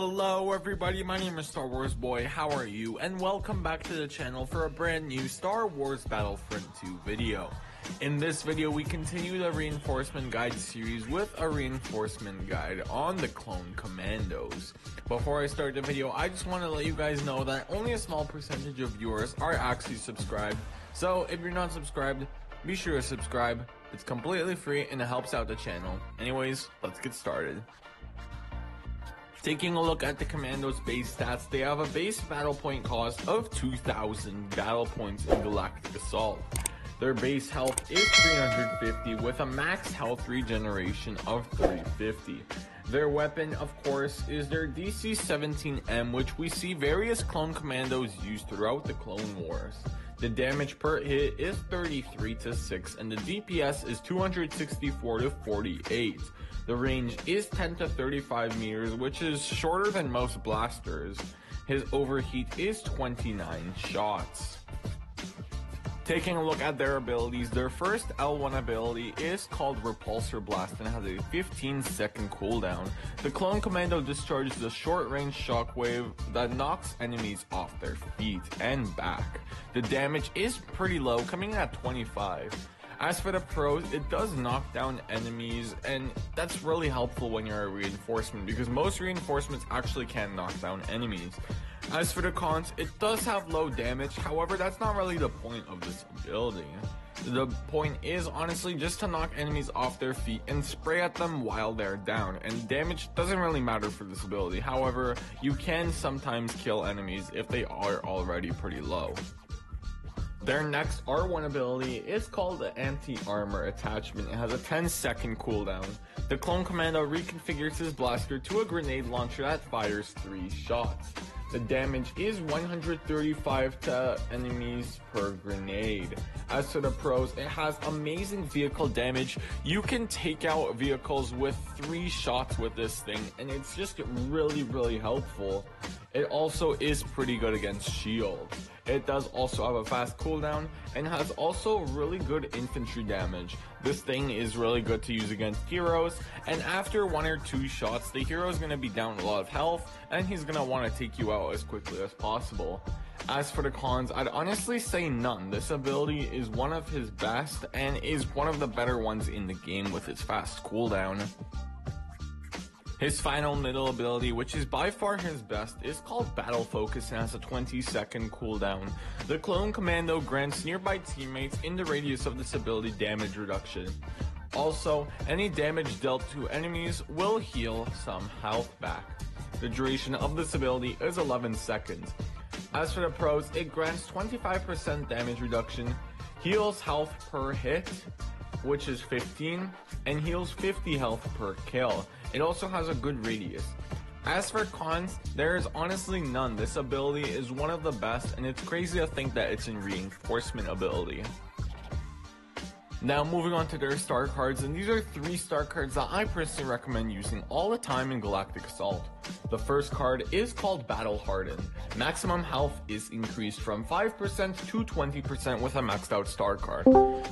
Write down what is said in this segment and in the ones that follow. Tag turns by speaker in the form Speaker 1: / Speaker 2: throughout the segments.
Speaker 1: Hello everybody, my name is Star Wars Boy, how are you? And welcome back to the channel for a brand new Star Wars Battlefront 2 video. In this video we continue the reinforcement guide series with a reinforcement guide on the clone commandos. Before I start the video, I just want to let you guys know that only a small percentage of viewers are actually subscribed. So if you're not subscribed, be sure to subscribe. It's completely free and it helps out the channel. Anyways, let's get started. Taking a look at the Commando's base stats, they have a base battle point cost of 2,000 battle points in Galactic Assault. Their base health is 350 with a max health regeneration of 350. Their weapon, of course, is their DC-17M, which we see various clone commandos use throughout the Clone Wars. The damage per hit is 33 to 6 and the DPS is 264 to 48. The range is 10 to 35 meters, which is shorter than most blasters. His overheat is 29 shots. Taking a look at their abilities, their first L1 ability is called Repulsor Blast and has a 15-second cooldown. The Clone Commando discharges a short-range shockwave that knocks enemies off their feet and back. The damage is pretty low, coming in at 25. As for the pros, it does knock down enemies, and that's really helpful when you're a reinforcement because most reinforcements actually can knock down enemies. As for the cons, it does have low damage, however that's not really the point of this ability. The point is honestly just to knock enemies off their feet and spray at them while they're down, and damage doesn't really matter for this ability. However, you can sometimes kill enemies if they are already pretty low. Their next R1 ability is called the Anti-Armor Attachment. It has a 10-second cooldown. The Clone Commando reconfigures his blaster to a grenade launcher that fires 3 shots. The damage is 135 to enemies per grenade. As for the pros, it has amazing vehicle damage. You can take out vehicles with 3 shots with this thing, and it's just really helpful. It also is pretty good against shields. It does also have a fast cooldown and has also really good infantry damage. This thing is really good to use against heroes, and after 1 or 2 shots, the hero is going to be down a lot of health and he's going to want to take you out as quickly as possible. As for the cons, I'd honestly say none. This ability is one of his best and is one of the better ones in the game with its fast cooldown. His final middle ability, which is by far his best, is called Battle Focus and has a 20-second cooldown. The Clone Commando grants nearby teammates in the radius of this ability damage reduction. Also, any damage dealt to enemies will heal some health back. The duration of this ability is 11 seconds. As for the pros, it grants 25% damage reduction, heals health per hit, which is 15, and heals 50 health per kill. It also has a good radius. As for cons, there is honestly none. This ability is one of the best, and it's crazy to think that it's in reinforcement ability. Now moving on to their star cards, and these are 3 star cards that I personally recommend using all the time in Galactic Assault. The first card is called Battle Hardened. Maximum health is increased from 5% to 20% with a maxed out star card.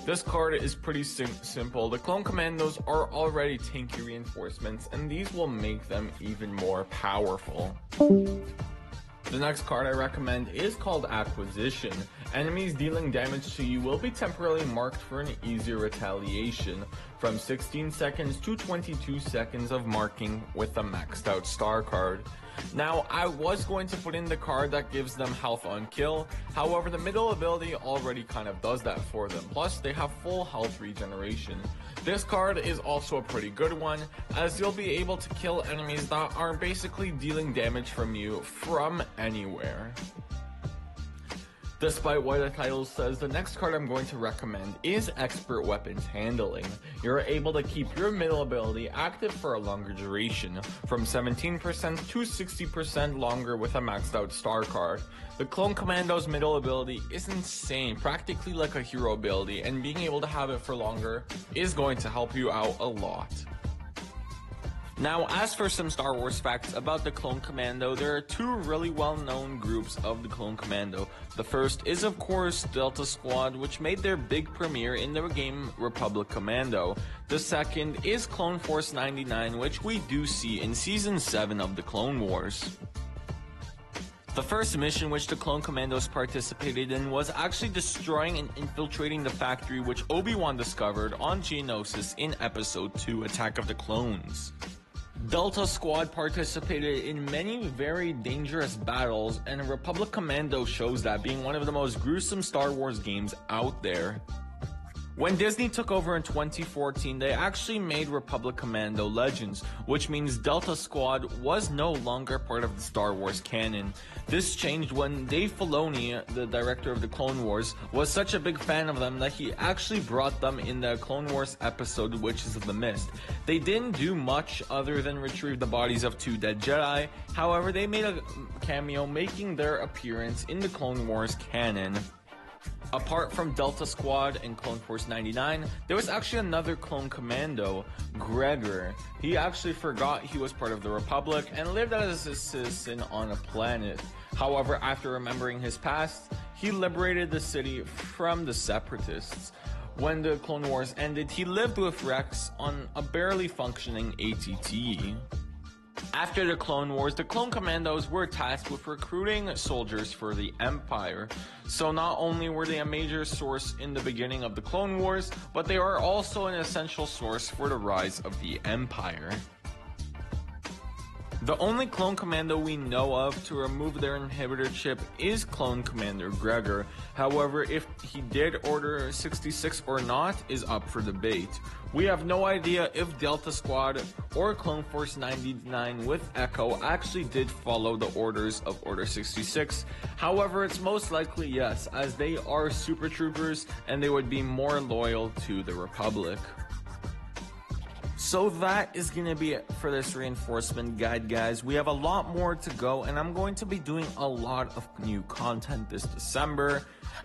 Speaker 1: This card is pretty simple. The Clone Commandos are already tanky reinforcements, and these will make them even more powerful. The next card I recommend is called Acquisition. Enemies dealing damage to you will be temporarily marked for an easier retaliation, from 16 seconds to 22 seconds of marking with a maxed out star card. Now, I was going to put in the card that gives them health on kill, however the middle ability already kind of does that for them, plus they have full health regeneration. This card is also a pretty good one, as you'll be able to kill enemies that are basically dealing damage from you from anywhere. Despite what the title says, the next card I'm going to recommend is Expert Weapons Handling. You're able to keep your middle ability active for a longer duration, from 17% to 60% longer with a maxed out star card. The Clone Commando's middle ability is insane, practically like a hero ability, and being able to have it for longer is going to help you out a lot. Now, as for some Star Wars facts about the Clone Commando, there are two really well-known groups of the Clone Commando. The first is, of course, Delta Squad, which made their big premiere in the game Republic Commando. The second is Clone Force 99, which we do see in Season 7 of the Clone Wars. The first mission which the Clone Commandos participated in was actually destroying and infiltrating the factory which Obi-Wan discovered on Geonosis in Episode 2, Attack of the Clones. Delta Squad participated in many very dangerous battles, and Republic Commando shows that, being one of the most gruesome Star Wars games out there. When Disney took over in 2014, they actually made Republic Commando Legends, which means Delta Squad was no longer part of the Star Wars canon. This changed when Dave Filoni, the director of the Clone Wars, was such a big fan of them that he actually brought them in the Clone Wars episode Witches of the Mist. They didn't do much other than retrieve the bodies of 2 dead Jedi, however they made a cameo making their appearance in the Clone Wars canon. Apart from Delta Squad and Clone Force 99, there was actually another Clone Commando, Gregor. He actually forgot he was part of the Republic and lived as a citizen on a planet. However, after remembering his past, he liberated the city from the Separatists. When the Clone Wars ended, he lived with Rex on a barely functioning AT-T. After the Clone Wars, the Clone Commandos were tasked with recruiting soldiers for the Empire. So not only were they a major source in the beginning of the Clone Wars, but they are also an essential source for the rise of the Empire. The only Clone Commando we know of to remove their inhibitor chip is Clone Commander Gregor. However, if he did Order 66 or not is up for debate. We have no idea if Delta Squad or Clone Force 99 with Echo actually did follow the orders of Order 66. However, it's most likely yes, as they are Super Troopers and they would be more loyal to the Republic. So that is going to be it for this reinforcement guide, guys. We have a lot more to go, and I'm going to be doing a lot of new content this December.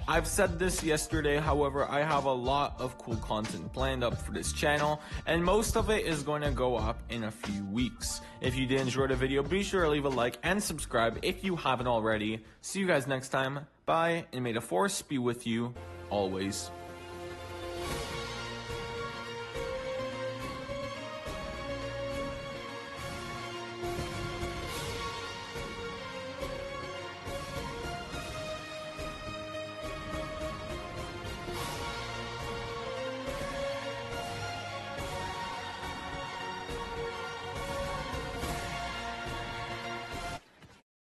Speaker 1: I've said this yesterday, however, I have a lot of cool content planned up for this channel, and most of it is going to go up in a few weeks. If you did enjoy the video, be sure to leave a like and subscribe if you haven't already. See you guys next time. Bye, and may the Force be with you always.